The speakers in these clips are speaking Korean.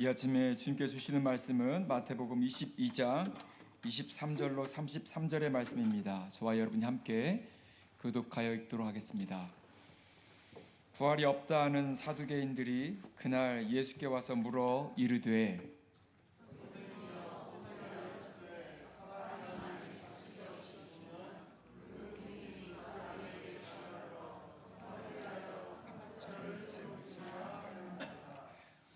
이 아침에 주님께 주시는 말씀은 마태복음 22장 23절로 33절의 말씀입니다. 저와 여러분이 함께 교독하여 읽도록 하겠습니다. 부활이 없다 하는 사두개인들이 그날 예수께 와서 물어 이르되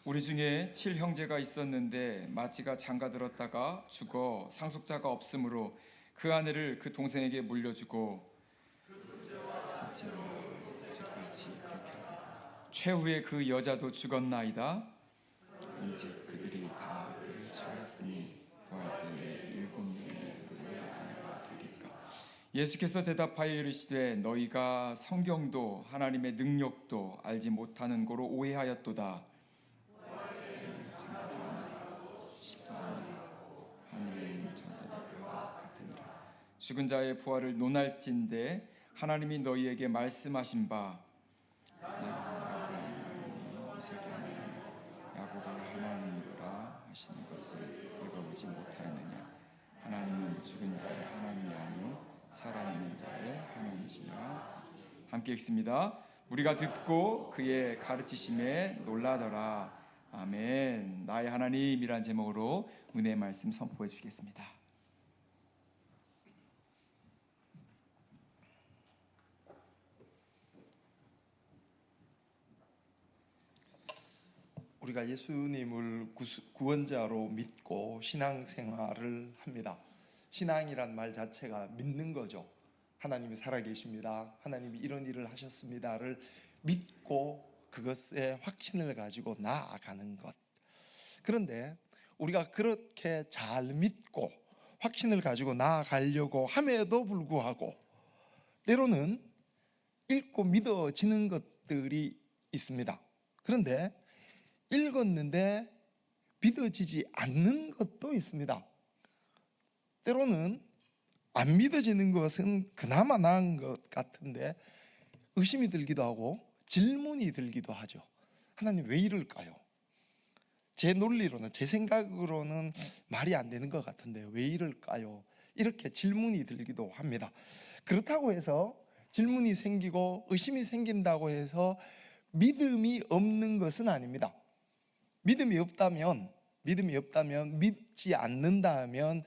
우리 중에 7형제가 있었는데 맏지가 장가들었다가 죽어 상속자가 없으므로 그 아내를 그 동생에게 물려주고 셋째로 어제까지 그렇게 하고 최후에 그 여자도 죽었나이다. 왠지 그들이 다 그를 취하였으니 부활 때에 일곱 명의 아내가 되리까. 예수께서 대답하여 이르시되 너희가 성경도 하나님의 능력도 알지 못하는 고로 오해하였도다. 죽은 자의 부활을 논할진대 하나님이 너희에게 말씀하신 바 야곱의 하나님이라 하시는 것을 읽어보지 못하였느냐. 하나님은 죽은 자의 하나님이 아니요 살아있는 자의 하나님이시라. 함께 읽습니다. 우리가 듣고 그의 가르치심에 놀라더라. 아멘. 나의 하나님이란 제목으로 은혜의 말씀 선포해 주시겠습니다. 우리가 예수님을 구원자로 믿고 신앙생활을 합니다. 신앙이란 말 자체가 믿는 거죠. 하나님이 살아계십니다. 하나님이 이런 일을 하셨습니다를 믿고 그것에 확신을 가지고 나아가는 것. 그런데 우리가 그렇게 잘 믿고 확신을 가지고 나아가려고 함에도 불구하고 때로는 읽고 믿어지는 것들이 있습니다. 그런데 읽었는데 믿어지지 않는 것도 있습니다. 때로는 안 믿어지는 것은 그나마 나은 것 같은데 의심이 들기도 하고 질문이 들기도 하죠. 하나님 왜 이럴까요? 제 논리로는, 제 생각으로는 말이 안 되는 것 같은데 왜 이럴까요? 이렇게 질문이 들기도 합니다. 그렇다고 해서 질문이 생기고 의심이 생긴다고 해서 믿음이 없는 것은 아닙니다. 믿음이 없다면, 믿지 않는다면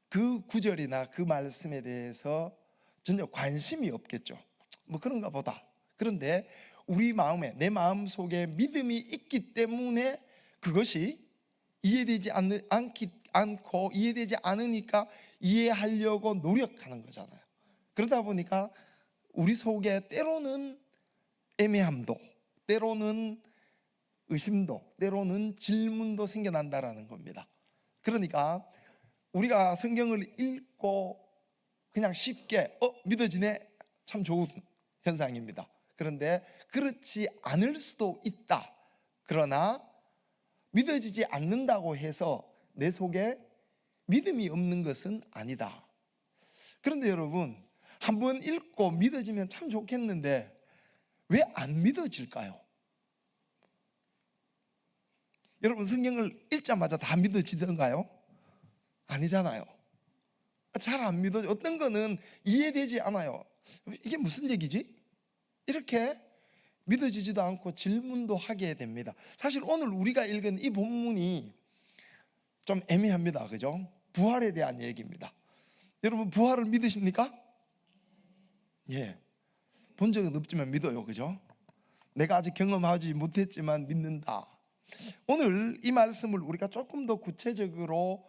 그 구절이나 그 말씀에 대해서 전혀 관심이 없겠죠. 뭐 그런가 보다. 그런데 우리 마음에, 내 마음 속에 믿음이 있기 때문에 그것이 이해되지 않고 이해되지 않으니까 이해하려고 노력하는 거잖아요. 그러다 보니까 우리 속에 때로는 애매함도, 때로는 의심도, 때로는 질문도 생겨난다라는 겁니다. 그러니까 우리가 성경을 읽고 그냥 쉽게 믿어지네, 참 좋은 현상입니다. 그런데 그렇지 않을 수도 있다. 그러나 믿어지지 않는다고 해서 내 속에 믿음이 없는 것은 아니다. 그런데 여러분, 한번 읽고 믿어지면 참 좋겠는데 왜 안 믿어질까요? 여러분, 성경을 읽자마자 다 믿어지던가요? 아니잖아요. 잘 안 믿어져. 어떤 거는 이해되지 않아요. 이게 무슨 얘기지? 이렇게 믿어지지도 않고 질문도 하게 됩니다. 사실 오늘 우리가 읽은 이 본문이 좀 애매합니다. 그죠? 부활에 대한 얘기입니다. 여러분, 부활을 믿으십니까? 예. 본 적은 없지만 믿어요. 그죠? 내가 아직 경험하지 못했지만 믿는다. 오늘 이 말씀을 우리가 조금 더 구체적으로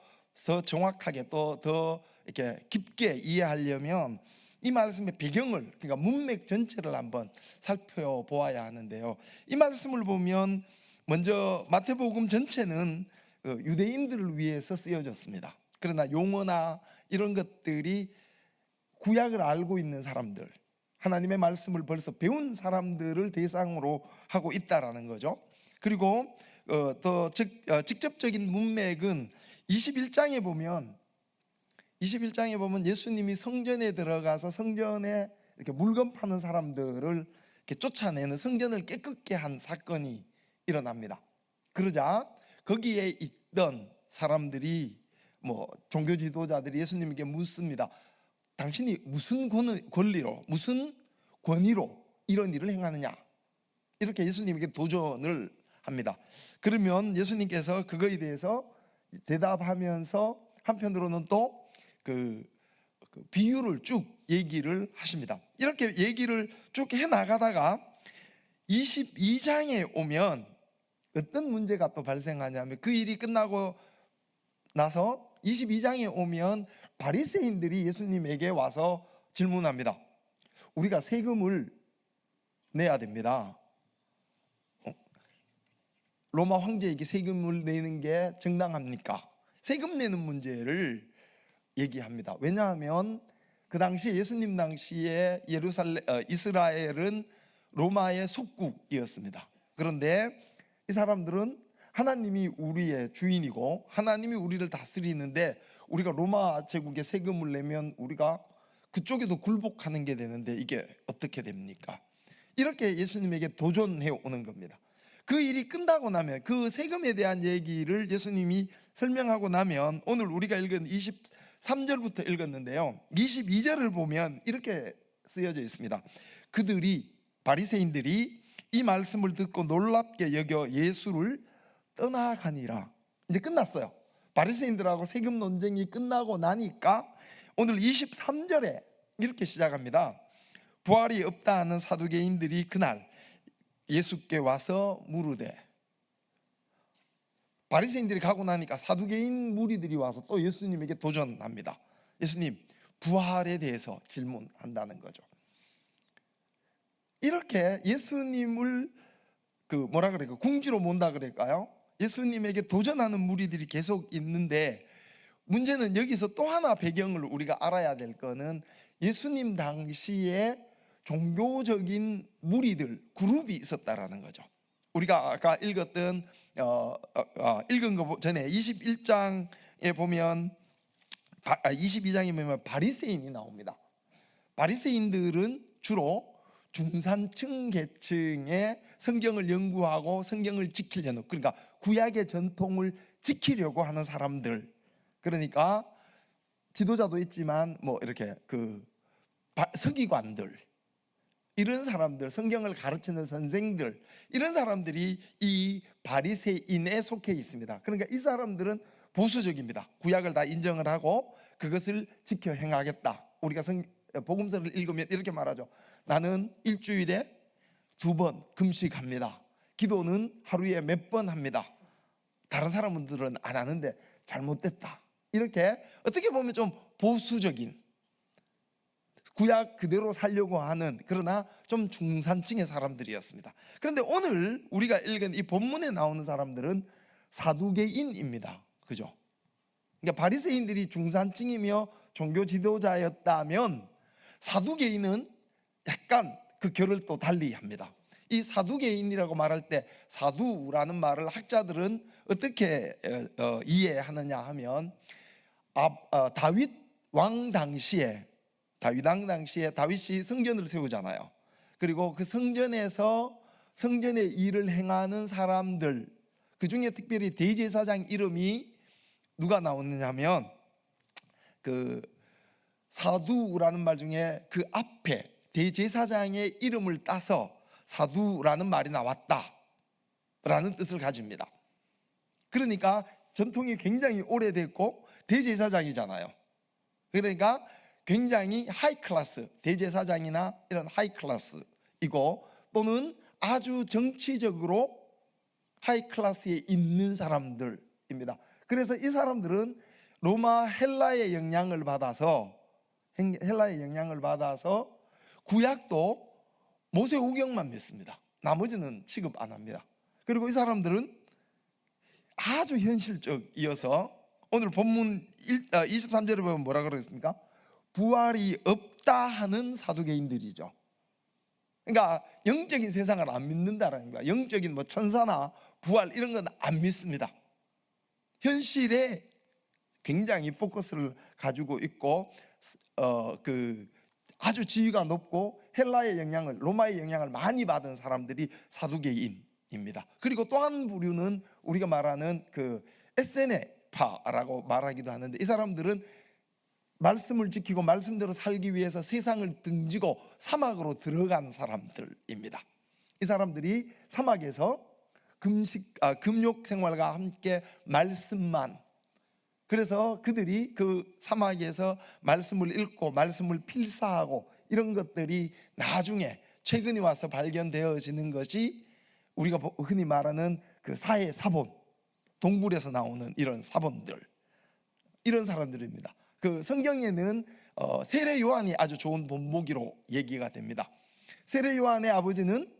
더 정확하게 또 더 이렇게 깊게 이해하려면 이 말씀의 배경을, 그러니까 문맥 전체를 한번 살펴보아야 하는데요. 이 말씀을 보면 먼저 마태복음 전체는 유대인들을 위해서 쓰여졌습니다. 그러나 용어나 이런 것들이 구약을 알고 있는 사람들, 하나님의 말씀을 벌써 배운 사람들을 대상으로 하고 있다라는 거죠. 그리고 더 직접적인 문맥은 21장에 보면 예수님이 성전에 들어가서 성전에 이렇게 물건 파는 사람들을 이렇게 쫓아내는, 성전을 깨끗게 한 사건이 일어납니다. 그러자 거기에 있던 사람들이 뭐 종교 지도자들이 예수님에게 묻습니다. 당신이 무슨 권리로, 무슨 권위로 이런 일을 행하느냐? 이렇게 예수님에게 도전을 합니다. 그러면 예수님께서 그거에 대해서 대답하면서 한편으로는 또 그 비유를 쭉 얘기를 하십니다. 이렇게 얘기를 쭉 해 나가다가 22장에 오면 어떤 문제가 또 발생하냐면, 그 일이 끝나고 나서 22장에 오면 바리새인들이 예수님에게 와서 질문합니다. 우리가 세금을 내야 됩니다. 로마 황제에게 세금을 내는 게 정당합니까? 세금 내는 문제를 얘기합니다. 왜냐하면 그 당시 예수님 당시에 이스라엘은 로마의 속국이었습니다. 그런데 이 사람들은 하나님이 우리의 주인이고 하나님이 우리를 다스리는데, 우리가 로마 제국에 세금을 내면 우리가 그쪽에도 굴복하는 게 되는데 이게 어떻게 됩니까? 이렇게 예수님에게 도전해 오는 겁니다. 그 일이 끝나고 나면, 그 세금에 대한 얘기를 예수님이 설명하고 나면, 오늘 우리가 읽은 23절부터 읽었는데요, 22절을 보면 이렇게 쓰여져 있습니다. 바리새인들이 이 말씀을 듣고 놀랍게 여겨 예수를 떠나가니라. 이제 끝났어요. 바리새인들하고 세금 논쟁이 끝나고 나니까 오늘 23절에 이렇게 시작합니다. 부활이 없다 하는 사두개인들이 그날 예수께 와서 물으되, 바리새인들이 가고 나니까 사두개인 무리들이 와서 또 예수님에게 도전합니다. 예수님, 부활에 대해서 질문한다는 거죠. 이렇게 예수님을 궁지로 몬다 그럴까요? 예수님에게 도전하는 무리들이 계속 있는데, 문제는 여기서 또 하나 배경을 우리가 알아야 될 거는, 예수님 당시에 종교적인 무리들 그룹이 있었다라는 거죠. 우리가 아까 읽은 거 전에 21장에 보면 22장에 보면 바리새인이 나옵니다. 바리새인들은 주로 중산층 계층의 성경을 연구하고 성경을 지키려는, 그러니까 구약의 전통을 지키려고 하는 사람들, 그러니까 지도자도 있지만 뭐 이렇게 서기관들, 이런 사람들, 성경을 가르치는 선생들, 이런 사람들이 이 바리새인에 속해 있습니다. 그러니까 이 사람들은 보수적입니다. 구약을 다 인정을 하고 그것을 지켜 행하겠다. 우리가 복음서를 읽으면 이렇게 말하죠. 나는 일주일에 2번 금식합니다. 기도는 하루에 몇 번 합니다. 다른 사람들은 안 하는데 잘못됐다. 이렇게 어떻게 보면 좀 보수적인, 구약 그대로 살려고 하는, 그러나 좀 중산층의 사람들이었습니다. 그런데 오늘 우리가 읽은 이 본문에 나오는 사람들은 사두개인입니다. 그죠? 그러니까 바리새인들이 중산층이며 종교 지도자였다면, 사두개인은 약간 그 결을 또 달리 합니다. 이 사두개인이라고 말할 때, 사두라는 말을 학자들은 어떻게 이해하느냐 하면, 다윗 왕 당시에 다윗이 성전을 세우잖아요. 그리고 그 성전에서 성전의 일을 행하는 사람들, 그 중에 특별히 대제사장 이름이 누가 나오느냐면, 그 사두라는 말 중에 그 앞에 대제사장의 이름을 따서 사두라는 말이 나왔다라는 뜻을 가집니다. 그러니까 전통이 굉장히 오래됐고 대제사장이잖아요. 그러니까 굉장히 하이 클래스, 대제사장이나 이런 하이 클래스이고, 또는 아주 정치적으로 하이 클래스에 있는 사람들입니다. 그래서 이 사람들은 로마 헬라의 영향을 받아서 구약도 모세오경만 믿습니다. 나머지는 취급 안 합니다. 그리고 이 사람들은 아주 현실적이어서 오늘 본문 23절에 보면 뭐라 그러겠습니까? 부활이 없다 하는 사두개인들이죠. 그러니까 영적인 세상을 안 믿는다라는 거야. 영적인 뭐 천사나 부활 이런 건 안 믿습니다. 현실에 굉장히 포커스를 가지고 있고, 아주 지위가 높고 헬라의 영향을, 로마의 영향을 많이 받은 사람들이 사두개인, 그리고 또 한 부류는 우리가 말하는 그 에세네파라고 말하기도 하는데, 이 사람들은 말씀을 지키고 말씀대로 살기 위해서 세상을 등지고 사막으로 들어간 사람들입니다. 이 사람들이 사막에서 금욕 생활과 함께 말씀만, 그래서 그들이 그 사막에서 말씀을 읽고 말씀을 필사하고 이런 것들이 나중에 최근에 와서 발견되어지는 것이 우리가 흔히 말하는 그 사회 사본, 동굴에서 나오는 이런 사본들, 이런 사람들입니다. 그 성경에는 세례 요한이 아주 좋은 본보기로 얘기가 됩니다. 세례 요한의 아버지는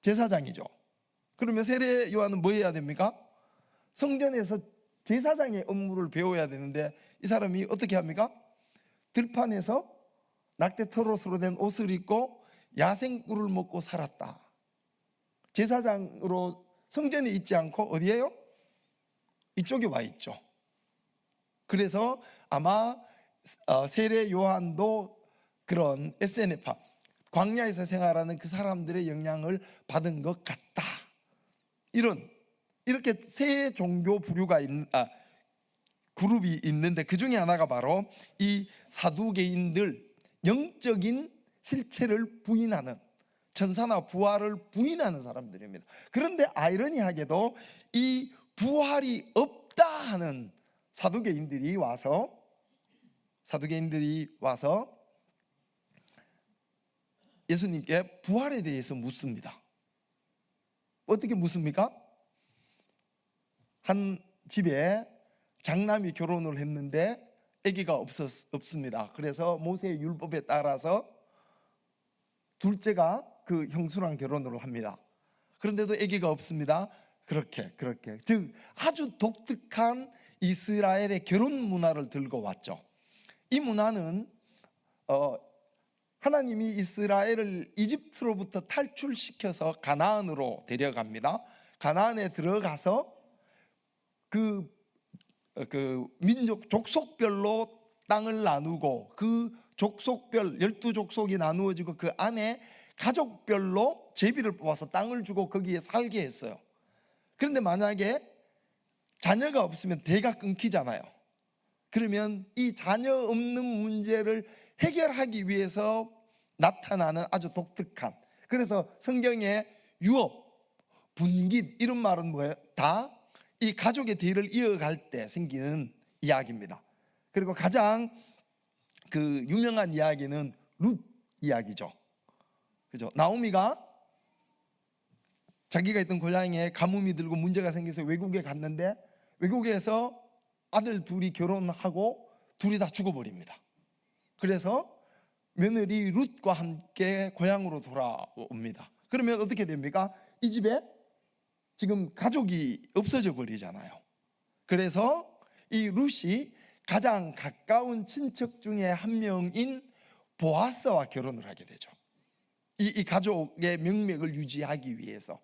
제사장이죠. 그러면 세례 요한은 뭐 해야 됩니까? 성전에서 제사장의 업무를 배워야 되는데, 이 사람이 어떻게 합니까? 들판에서 낙태토롯으로 된 옷을 입고 야생꿀을 먹고 살았다. 제사장으로 성전에 있지 않고 어디에요? 이쪽에 와 있죠. 그래서 아마 세례 요한도 그런 에세네파, 광야에서 생활하는 그 사람들의 영향을 받은 것 같다. 이렇게 세 종교 부류가 그룹이 있는데, 그 중에 하나가 바로 이 사두개인들, 영적인 실체를 부인하는, 천사나 부활을 부인하는 사람들입니다. 그런데 아이러니하게도 이 부활이 없다 하는 사두개인들이 와서 예수님께 부활에 대해서 묻습니다. 어떻게 묻습니까? 한 집에 장남이 결혼을 했는데 아기가 없습니다. 그래서 모세의 율법에 따라서 둘째가 그 형수랑 결혼을 합니다. 그런데도 아기가 없습니다. 그렇게 즉 아주 독특한 이스라엘의 결혼 문화를 들고 왔죠. 이 문화는 하나님이 이스라엘을 이집트로부터 탈출시켜서 가나안으로 데려갑니다. 가나안에 들어가서 그 민족 족속별로 땅을 나누고, 그 족속별 12족속이 나누어지고 그 안에 가족별로 제비를 뽑아서 땅을 주고 거기에 살게 했어요. 그런데 만약에 자녀가 없으면 대가 끊기잖아요. 그러면 이 자녀 없는 문제를 해결하기 위해서 나타나는 아주 독특한, 그래서 성경에 유업, 분깃 이런 말은 뭐예요? 다 이 가족의 대를 이어갈 때 생기는 이야기입니다. 그리고 가장 그 유명한 이야기는 룻 이야기죠. 그죠? 나오미가 자기가 있던 고향에 가뭄이 들고 문제가 생겨서 외국에 갔는데, 외국에서 아들 둘이 결혼하고 둘이 다 죽어버립니다. 그래서 며느리 룻과 함께 고향으로 돌아옵니다. 그러면 어떻게 됩니까? 이 집에 지금 가족이 없어져 버리잖아요. 그래서 이 룻이 가장 가까운 친척 중에 한 명인 보아스와 결혼을 하게 되죠. 이 가족의 명맥을 유지하기 위해서.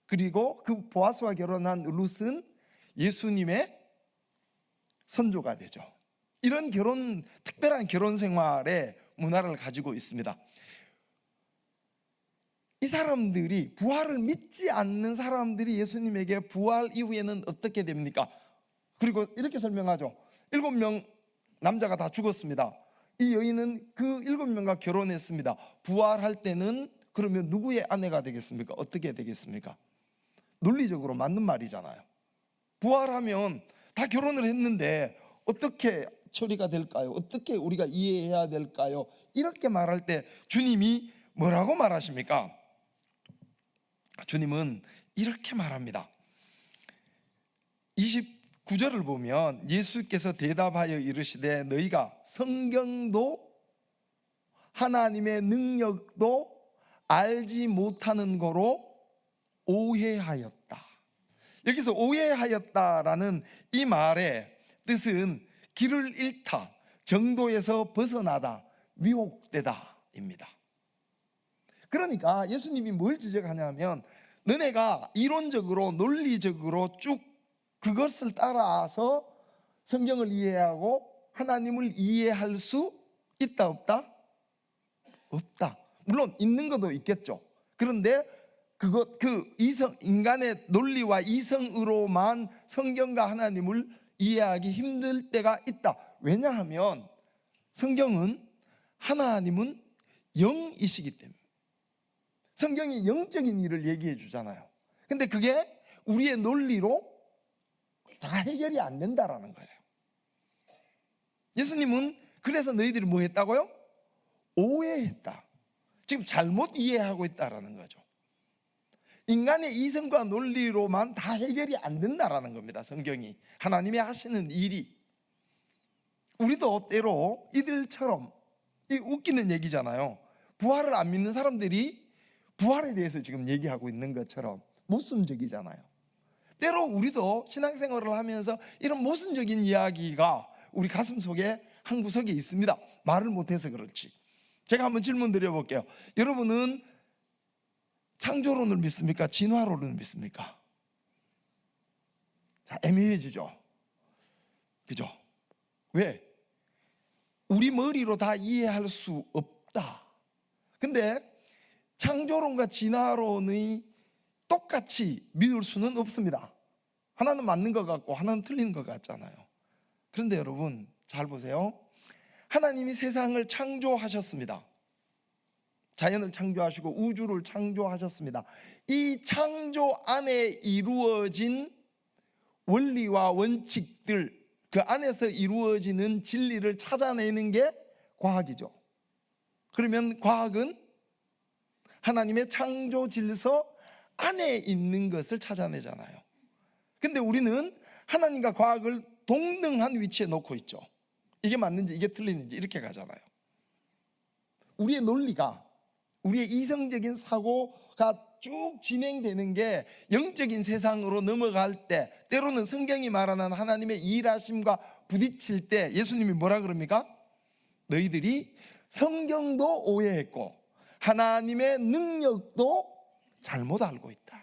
그리고 그 보아스와 결혼한 룻은 예수님의 선조가 되죠. 이런 특별한 결혼 생활의 문화를 가지고 있습니다. 이 사람들이, 부활을 믿지 않는 사람들이 예수님에게 부활 이후에는 어떻게 됩니까? 그리고 이렇게 설명하죠. 7명 남자가 다 죽었습니다. 이 여인은 그 7명과 결혼했습니다. 부활할 때는 그러면 누구의 아내가 되겠습니까? 어떻게 되겠습니까? 논리적으로 맞는 말이잖아요. 부활하면 다 결혼을 했는데 어떻게 처리가 될까요? 어떻게 우리가 이해해야 될까요? 이렇게 말할 때 주님이 뭐라고 말하십니까? 주님은 이렇게 말합니다. 29절을 보면 예수께서 대답하여 이르시되 너희가 성경도 하나님의 능력도 알지 못하는 거로 오해하였다. 여기서 오해하였다라는 이 말의 뜻은 길을 잃다, 정도에서 벗어나다, 미혹되다 입니다. 그러니까 예수님이 뭘 지적하냐면, 너네가 이론적으로 논리적으로 쭉 그것을 따라서 성경을 이해하고 하나님을 이해할 수 있다 없다? 없다. 물론 있는 것도 있겠죠. 그런데 인간의 논리와 이성으로만 성경과 하나님을 이해하기 힘들 때가 있다. 왜냐하면 성경은, 하나님은 영이시기 때문에. 성경이 영적인 일을 얘기해 주잖아요. 근데 그게 우리의 논리로 다 해결이 안 된다라는 거예요. 예수님은 그래서 너희들이 뭐 했다고요? 오해했다. 지금 잘못 이해하고 있다라는 거죠. 인간의 이성과 논리로만 다 해결이 안 된다라는 겁니다. 성경이, 하나님이 하시는 일이. 우리도 때로 이들처럼, 이 웃기는 얘기잖아요. 부활을 안 믿는 사람들이 부활에 대해서 지금 얘기하고 있는 것처럼 모순적이잖아요. 때로 우리도 신앙생활을 하면서 이런 모순적인 이야기가 우리 가슴속에 한 구석에 있습니다. 말을 못해서 그렇지. 제가 한번 질문 드려볼게요. 여러분은 창조론을 믿습니까? 진화론을 믿습니까? 자, 애매해지죠. 그죠? 왜? 우리 머리로 다 이해할 수 없다. 근데 창조론과 진화론이 똑같이 믿을 수는 없습니다. 하나는 맞는 것 같고 하나는 틀린 것 같잖아요. 그런데 여러분 잘 보세요. 하나님이 세상을 창조하셨습니다. 자연을 창조하시고 우주를 창조하셨습니다. 이 창조 안에 이루어진 원리와 원칙들, 그 안에서 이루어지는 진리를 찾아내는 게 과학이죠. 그러면 과학은 하나님의 창조 질서 안에 있는 것을 찾아내잖아요. 근데 우리는 하나님과 과학을 동등한 위치에 놓고 있죠. 이게 맞는지 이게 틀리는지 이렇게 가잖아요. 우리의 논리가, 우리의 이성적인 사고가 쭉 진행되는 게 영적인 세상으로 넘어갈 때, 때로는 성경이 말하는 하나님의 일하심과 부딪힐 때 예수님이 뭐라 그럽니까? 너희들이 성경도 오해했고 하나님의 능력도 잘못 알고 있다.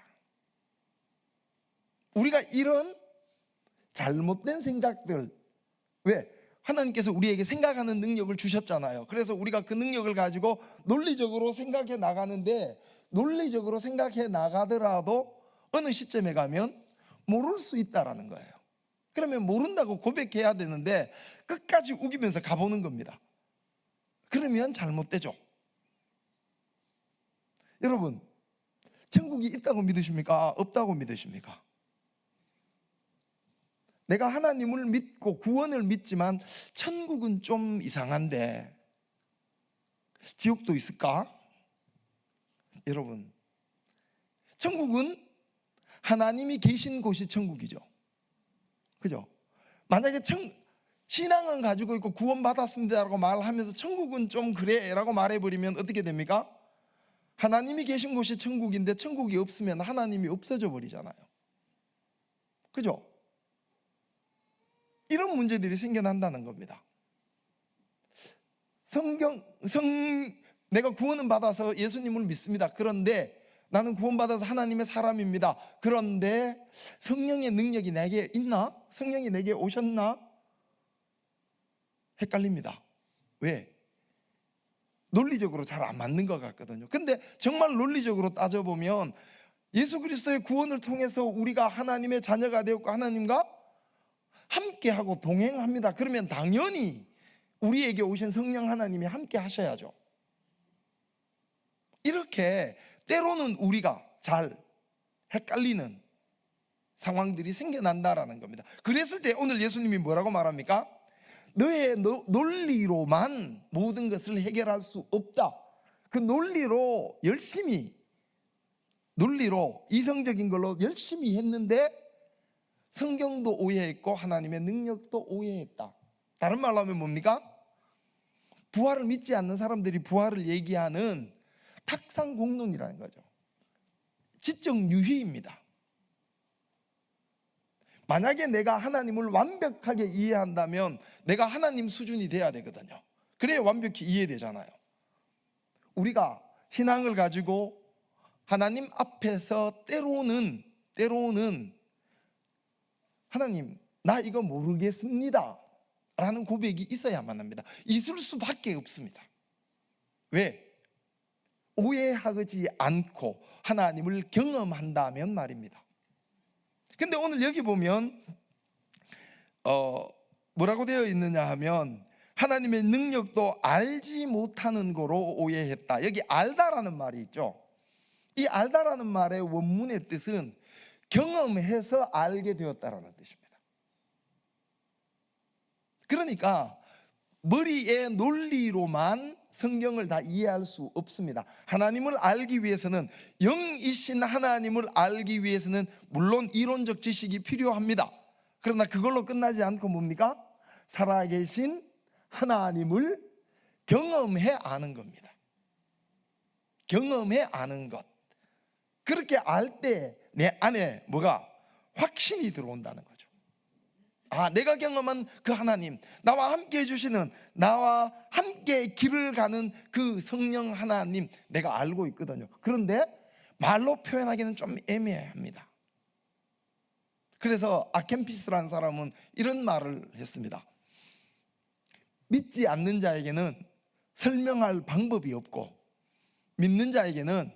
우리가 이런 잘못된 생각들, 왜? 하나님께서 우리에게 생각하는 능력을 주셨잖아요. 그래서 우리가 그 능력을 가지고 논리적으로 생각해 나가는데, 논리적으로 생각해 나가더라도 어느 시점에 가면 모를 수 있다라는 거예요. 그러면 모른다고 고백해야 되는데 끝까지 우기면서 가보는 겁니다. 그러면 잘못되죠. 여러분, 천국이 있다고 믿으십니까? 없다고 믿으십니까? 내가 하나님을 믿고 구원을 믿지만 천국은 좀 이상한데 지옥도 있을까? 여러분, 천국은 하나님이 계신 곳이 천국이죠. 그죠? 만약에 신앙은 가지고 있고 구원받았습니다라고 말하면서 천국은 좀 그래 라고 말해버리면 어떻게 됩니까? 하나님이 계신 곳이 천국인데 천국이 없으면 하나님이 없어져 버리잖아요. 그죠? 이런 문제들이 생겨난다는 겁니다. 내가 구원은 받아서 예수님을 믿습니다. 그런데 나는 구원받아서 하나님의 사람입니다. 그런데 성령의 능력이 내게 있나? 성령이 내게 오셨나? 헷갈립니다. 왜? 논리적으로 잘 안 맞는 것 같거든요. 근데 정말 논리적으로 따져보면 예수 그리스도의 구원을 통해서 우리가 하나님의 자녀가 되었고 하나님과 함께하고 동행합니다. 그러면 당연히 우리에게 오신 성령 하나님이 함께 하셔야죠. 이렇게 때로는 우리가 잘 헷갈리는 상황들이 생겨난다라는 겁니다. 그랬을 때 오늘 예수님이 뭐라고 말합니까? 너의 논리로만 모든 것을 해결할 수 없다. 그 논리로 이성적인 걸로 열심히 했는데 성경도 오해했고 하나님의 능력도 오해했다. 다른 말로 하면 뭡니까? 부활을 믿지 않는 사람들이 부활을 얘기하는 탁상공론이라는 거죠. 지적 유희입니다. 만약에 내가 하나님을 완벽하게 이해한다면 내가 하나님 수준이 돼야 되거든요. 그래야 완벽히 이해되잖아요. 우리가 신앙을 가지고 하나님 앞에서 때로는 하나님, 나 이거 모르겠습니다 라는 고백이 있어야만 합니다. 있을 수밖에 없습니다. 왜? 오해하지 않고 하나님을 경험한다면 말입니다. 근데 오늘 여기 보면 뭐라고 되어 있느냐 하면 하나님의 능력도 알지 못하는 거로 오해했다. 여기 알다라는 말이 있죠. 이 알다라는 말의 원문의 뜻은 경험해서 알게 되었다라는 뜻입니다. 그러니까 머리의 논리로만 성경을 다 이해할 수 없습니다. 하나님을 알기 위해서는, 영이신 하나님을 알기 위해서는 물론 이론적 지식이 필요합니다. 그러나 그걸로 끝나지 않고 뭡니까? 살아계신 하나님을 경험해 아는 겁니다. 경험해 아는 것. 그렇게 알 때 내 안에 뭐가 확신이 들어온다는 거죠. 아, 내가 경험한 그 하나님, 나와 함께 해주시는, 나와 함께 길을 가는 그 성령 하나님, 내가 알고 있거든요. 그런데 말로 표현하기는 좀 애매합니다. 그래서 아켄피스라는 사람은 이런 말을 했습니다. 믿지 않는 자에게는 설명할 방법이 없고 믿는 자에게는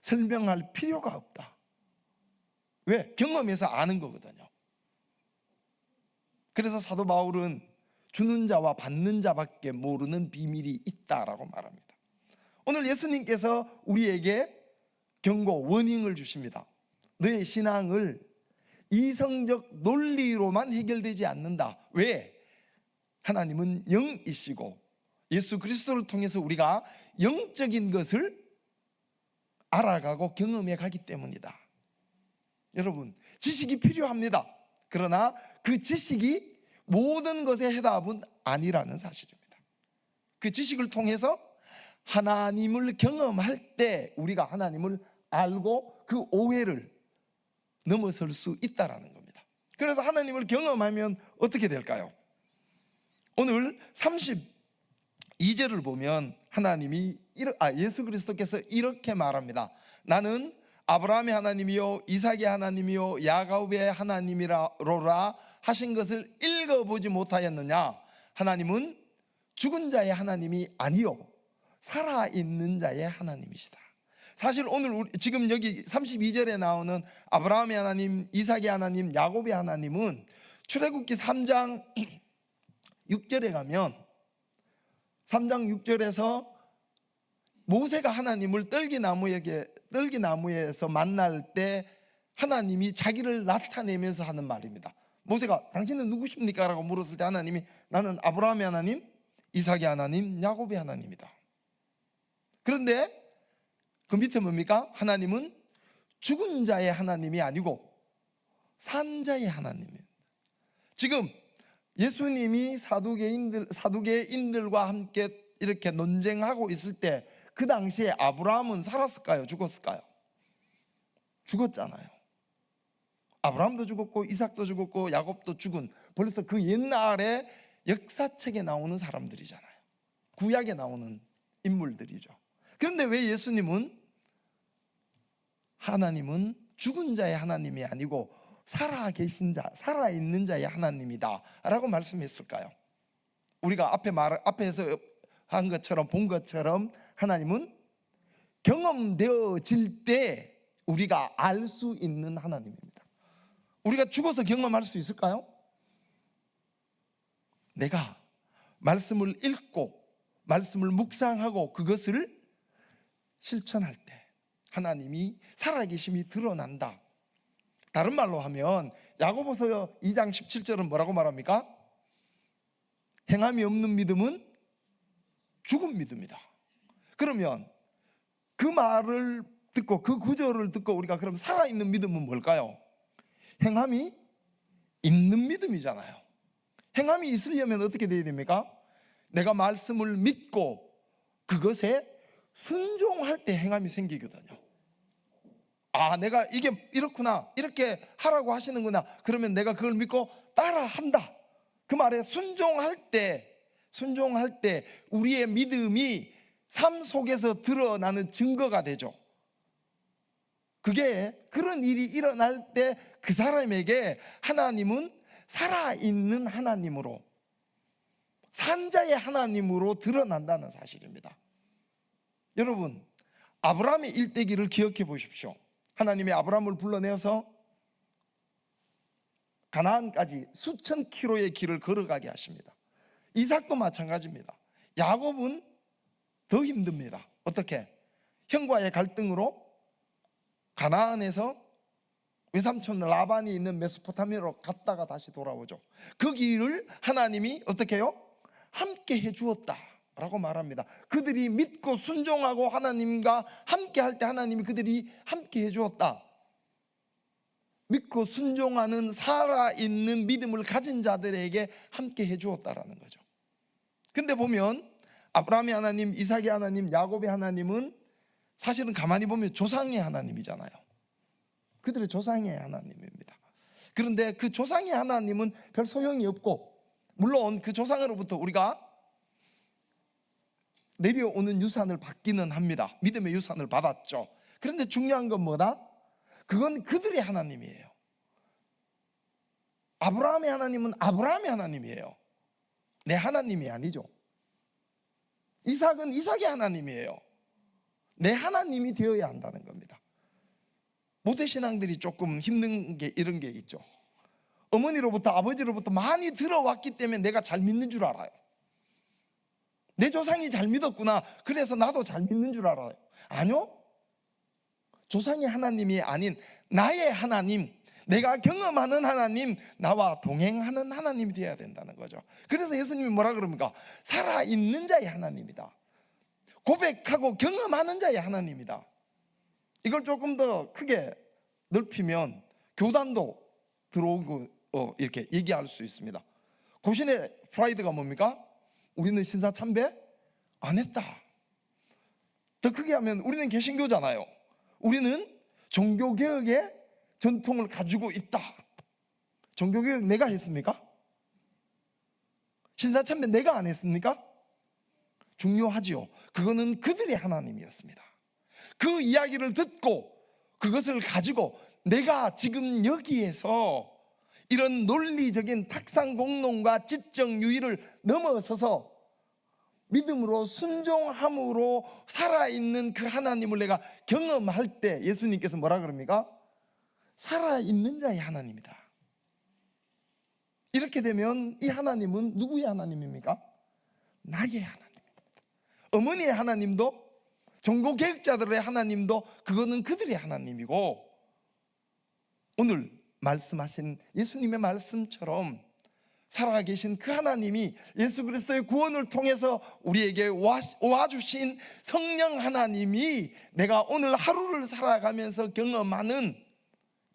설명할 필요가 없다. 왜? 경험해서 아는 거거든요. 그래서 사도 바울은 주는 자와 받는 자밖에 모르는 비밀이 있다라고 말합니다. 오늘 예수님께서 우리에게 경고, 워닝을 주십니다. 너의 신앙을 이성적 논리로만 해결되지 않는다. 왜? 하나님은 영이시고 예수 그리스도를 통해서 우리가 영적인 것을 알아가고 경험해 가기 때문이다. 여러분, 지식이 필요합니다. 그러나 그 지식이 모든 것의 해답은 아니라는 사실입니다. 그 지식을 통해서 하나님을 경험할 때 우리가 하나님을 알고 그 오해를 넘어설 수 있다라는 겁니다. 그래서 하나님을 경험하면 어떻게 될까요? 오늘 32절을 보면 하나님이 예수 그리스도께서 이렇게 말합니다. 나는 아브라함의 하나님이요 이삭의 하나님이요 야곱의 하나님이로라 하신 것을 읽어보지 못하였느냐? 하나님은 죽은 자의 하나님이 아니요 살아있는 자의 하나님이시다. 사실 오늘 지금 여기 32절에 나오는 아브라함의 하나님, 이삭의 하나님, 야곱의 하나님은 출애굽기 3장 6절에 가면 3장 6절에서 모세가 하나님을 떨기나무에서 만날 때 하나님이 자기를 나타내면서 하는 말입니다. 모세가 당신은 누구십니까? 라고 물었을 때 하나님이 나는 아브라함의 하나님, 이삭의 하나님, 야곱의 하나님이다. 그런데 그 밑에 뭡니까? 하나님은 죽은 자의 하나님이 아니고 산 자의 하나님입니다. 지금 예수님이 사두개인들과 함께 이렇게 논쟁하고 있을 때 그 당시에 아브라함은 살았을까요? 죽었을까요? 죽었잖아요. 아브라함도 죽었고 이삭도 죽었고 야곱도 죽은, 벌써 그 옛날에 역사책에 나오는 사람들이잖아요. 구약에 나오는 인물들이죠. 그런데 왜 예수님은 하나님은 죽은 자의 하나님이 아니고 살아계신 자, 살아있는 자의 하나님이다 라고 말씀했을까요? 우리가 앞에서 한 것처럼 본 것처럼 하나님은 경험되어질 때 우리가 알 수 있는 하나님입니다. 우리가 죽어서 경험할 수 있을까요? 내가 말씀을 읽고 말씀을 묵상하고 그것을 실천할 때 하나님이 살아계심이 드러난다. 다른 말로 하면 야고보서 2장 17절은 뭐라고 말합니까? 행함이 없는 믿음은 죽은 믿음이다. 그러면 그 말을 듣고 그 구절을 듣고 우리가 그럼 살아있는 믿음은 뭘까요? 행함이 있는 믿음이잖아요. 행함이 있으려면 어떻게 돼야 됩니까? 내가 말씀을 믿고 그것에 순종할 때 행함이 생기거든요. 아, 내가 이게 이렇구나, 이렇게 하라고 하시는구나, 그러면 내가 그걸 믿고 따라한다. 그 말에 순종할 때 우리의 믿음이 삶 속에서 드러나는 증거가 되죠. 그게 그런 일이 일어날 때 그 사람에게 하나님은 살아있는 하나님으로, 산자의 하나님으로 드러난다는 사실입니다. 여러분, 아브라함의 일대기를 기억해 보십시오. 하나님이 아브라함을 불러내어서 가나안까지 수천 킬로의 길을 걸어가게 하십니다. 이삭도 마찬가지입니다. 야곱은 더 힘듭니다. 어떻게? 형과의 갈등으로 가나안에서 외삼촌 라반이 있는 메소포타미아로 갔다가 다시 돌아오죠. 그 길을 하나님이 어떻게 해요? 함께 해주었다 라고 말합니다. 그들이 믿고 순종하고 하나님과 함께 할 때 하나님이 그들이 함께 해주었다. 믿고 순종하는 살아있는 믿음을 가진 자들에게 함께 해주었다라는 거죠. 근데 보면 아브라함의 하나님, 이삭의 하나님, 야곱의 하나님은 사실은 가만히 보면 조상의 하나님이잖아요. 그들의 조상의 하나님입니다. 그런데 그 조상의 하나님은 별 소용이 없고, 물론 그 조상으로부터 우리가 내려오는 유산을 받기는 합니다. 믿음의 유산을 받았죠. 그런데 중요한 건 뭐다? 그건 그들의 하나님이에요. 아브라함의 하나님은 아브라함의 하나님이에요. 내 하나님이 아니죠. 이삭은 이삭의 하나님이에요. 내 하나님이 되어야 한다는 겁니다. 모태신앙들이 조금 힘든 게 이런 게 있죠. 어머니로부터 아버지로부터 많이 들어왔기 때문에 내가 잘 믿는 줄 알아요. 내 조상이 잘 믿었구나, 그래서 나도 잘 믿는 줄 알아요. 아니요, 조상의 하나님이 아닌 나의 하나님, 내가 경험하는 하나님, 나와 동행하는 하나님이 되어야 된다는 거죠. 그래서 예수님이 뭐라 그럽니까? 살아있는 자의 하나님이다. 고백하고 경험하는 자의 하나님이다. 이걸 조금 더 크게 넓히면 교단도 들어오고 이렇게 얘기할 수 있습니다. 고신의 프라이드가 뭡니까? 우리는 신사참배 안 했다. 더 크게 하면 우리는 개신교잖아요. 우리는 종교개혁의 전통을 가지고 있다. 종교개혁 내가 했습니까? 신사참배 내가 안 했습니까? 중요하지요. 그거는 그들의 하나님이었습니다. 그 이야기를 듣고 그것을 가지고 내가 지금 여기에서 이런 논리적인 탁상공론과 지적 유의를 넘어서서 믿음으로 순종함으로 살아있는 그 하나님을 내가 경험할 때 예수님께서 뭐라 그럽니까? 살아있는 자의 하나님이다. 이렇게 되면 이 하나님은 누구의 하나님입니까? 나의 하나님입니다. 어머니의 하나님도, 종교개혁자들의 하나님도 그거는 그들의 하나님이고, 오늘 말씀하신 예수님의 말씀처럼 살아계신 그 하나님이 예수 그리스도의 구원을 통해서 우리에게 와주신 성령 하나님이 내가 오늘 하루를 살아가면서 경험하는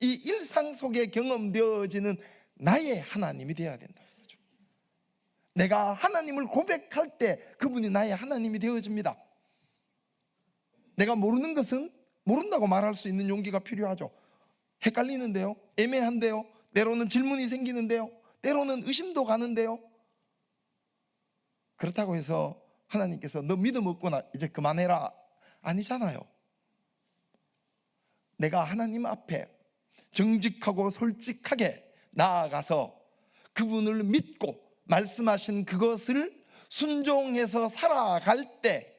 이 일상 속에 경험되어지는 나의 하나님이 되어야 된다는 거죠. 내가 하나님을 고백할 때 그분이 나의 하나님이 되어집니다. 내가 모르는 것은 모른다고 말할 수 있는 용기가 필요하죠. 헷갈리는데요, 애매한데요, 때로는 질문이 생기는데요, 때로는 의심도 가는데요. 그렇다고 해서 하나님께서 너 믿음 없구나 이제 그만해라 아니잖아요. 내가 하나님 앞에 정직하고 솔직하게 나아가서 그분을 믿고 말씀하신 그것을 순종해서 살아갈 때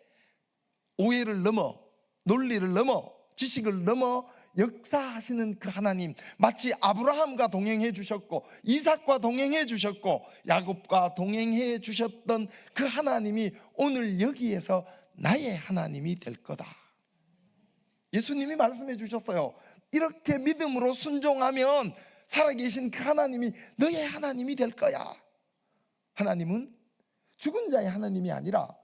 오해를 넘어, 논리를 넘어, 지식을 넘어 역사하시는 그 하나님, 마치 아브라함과 동행해 주셨고 이삭과 동행해 주셨고 야곱과 동행해 주셨던 그 하나님이 오늘 여기에서 나의 하나님이 될 거다. 예수님이 말씀해 주셨어요. 이렇게 믿음으로 순종하면 살아계신 그 하나님이 너의 하나님이 될 거야. 하나님은 죽은 자의 하나님이 아니라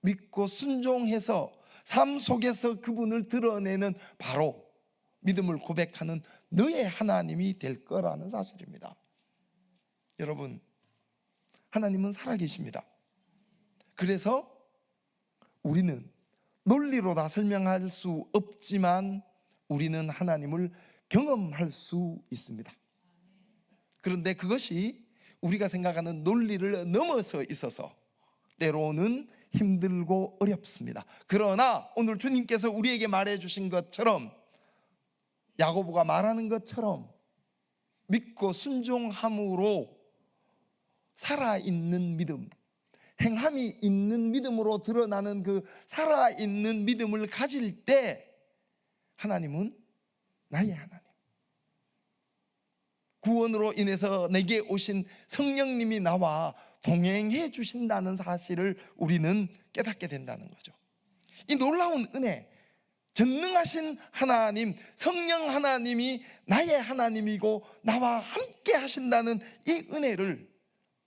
믿고 순종해서 삶 속에서 그분을 드러내는 바로 믿음을 고백하는 너의 하나님이 될 거라는 사실입니다. 여러분, 하나님은 살아계십니다. 그래서 우리는 논리로 다 설명할 수 없지만 우리는 하나님을 경험할 수 있습니다. 그런데 그것이 우리가 생각하는 논리를 넘어서 있어서 때로는 힘들고 어렵습니다. 그러나 오늘 주님께서 우리에게 말해 주신 것처럼, 야고보가 말하는 것처럼 믿고 순종함으로 살아있는 믿음, 행함이 있는 믿음으로 드러나는 그 살아있는 믿음을 가질 때 하나님은 나의 하나님, 구원으로 인해서 내게 오신 성령님이 나와 동행해 주신다는 사실을 우리는 깨닫게 된다는 거죠. 이 놀라운 은혜, 전능하신 하나님, 성령 하나님이 나의 하나님이고 나와 함께 하신다는 이 은혜를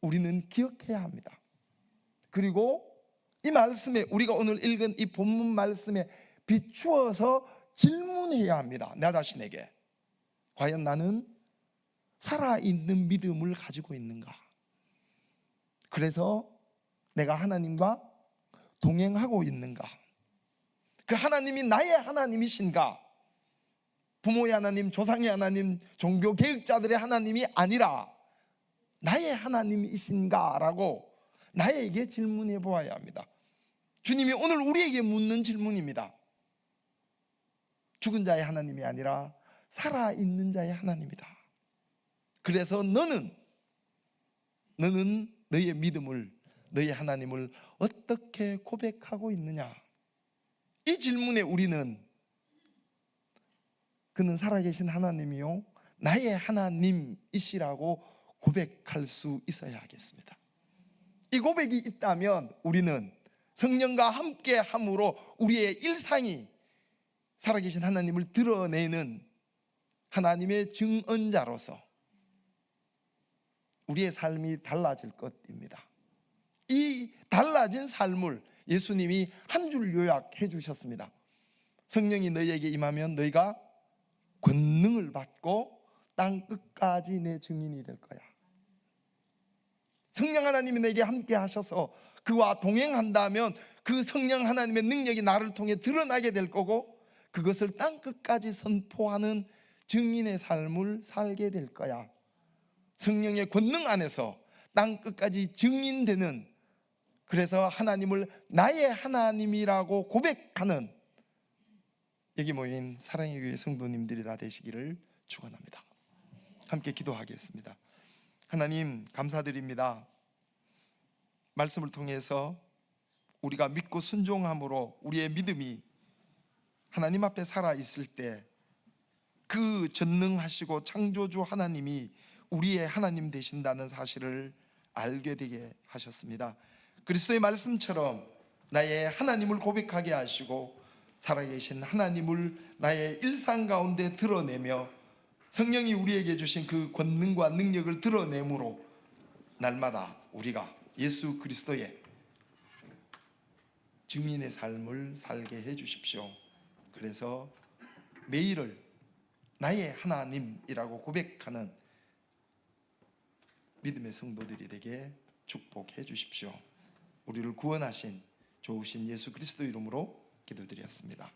우리는 기억해야 합니다. 그리고 이 말씀에, 우리가 오늘 읽은 이 본문 말씀에 비추어서 질문해야 합니다. 나 자신에게 과연 나는 살아있는 믿음을 가지고 있는가? 그래서 내가 하나님과 동행하고 있는가? 그 하나님이 나의 하나님이신가? 부모의 하나님, 조상의 하나님, 종교 개혁자들의 하나님이 아니라 나의 하나님이신가? 라고 나에게 질문해 보아야 합니다. 주님이 오늘 우리에게 묻는 질문입니다. 죽은 자의 하나님이 아니라 살아있는 자의 하나님이다. 그래서 너는 너의 믿음을, 너의 하나님을 어떻게 고백하고 있느냐? 이 질문에 우리는 그는 살아계신 하나님이요 나의 하나님이시라고 고백할 수 있어야 하겠습니다. 이 고백이 있다면 우리는 성령과 함께 함으로 우리의 일상이 살아계신 하나님을 드러내는 하나님의 증언자로서 우리의 삶이 달라질 것입니다. 이 달라진 삶을 예수님이 한 줄 요약해 주셨습니다. 성령이 너희에게 임하면 너희가 권능을 받고 땅 끝까지 내 증인이 될 거야. 성령 하나님이 내게 함께 하셔서 그와 동행한다면 그 성령 하나님의 능력이 나를 통해 드러나게 될 거고, 그것을 땅 끝까지 선포하는 증인의 삶을 살게 될 거야. 성령의 권능 안에서 땅 끝까지 증인되는, 그래서 하나님을 나의 하나님이라고 고백하는 여기 모인 사랑의 교회 성도님들이 다 되시기를 축원합니다. 함께 기도하겠습니다. 하나님 감사드립니다. 말씀을 통해서 우리가 믿고 순종함으로 우리의 믿음이 하나님 앞에 살아있을 때 그 전능하시고 창조주 하나님이 우리의 하나님 되신다는 사실을 알게 되게 하셨습니다. 그리스도의 말씀처럼 나의 하나님을 고백하게 하시고 살아계신 하나님을 나의 일상 가운데 드러내며 성령이 우리에게 주신 그 권능과 능력을 드러내므로 날마다 우리가 예수 그리스도의 증인의 삶을 살게 해 주십시오. 그래서 매일을 나의 하나님이라고 고백하는 믿음의 성도들이 되게 축복해 주십시오. 우리를 구원하신 좋으신 예수 그리스도 이름으로 기도드렸습니다.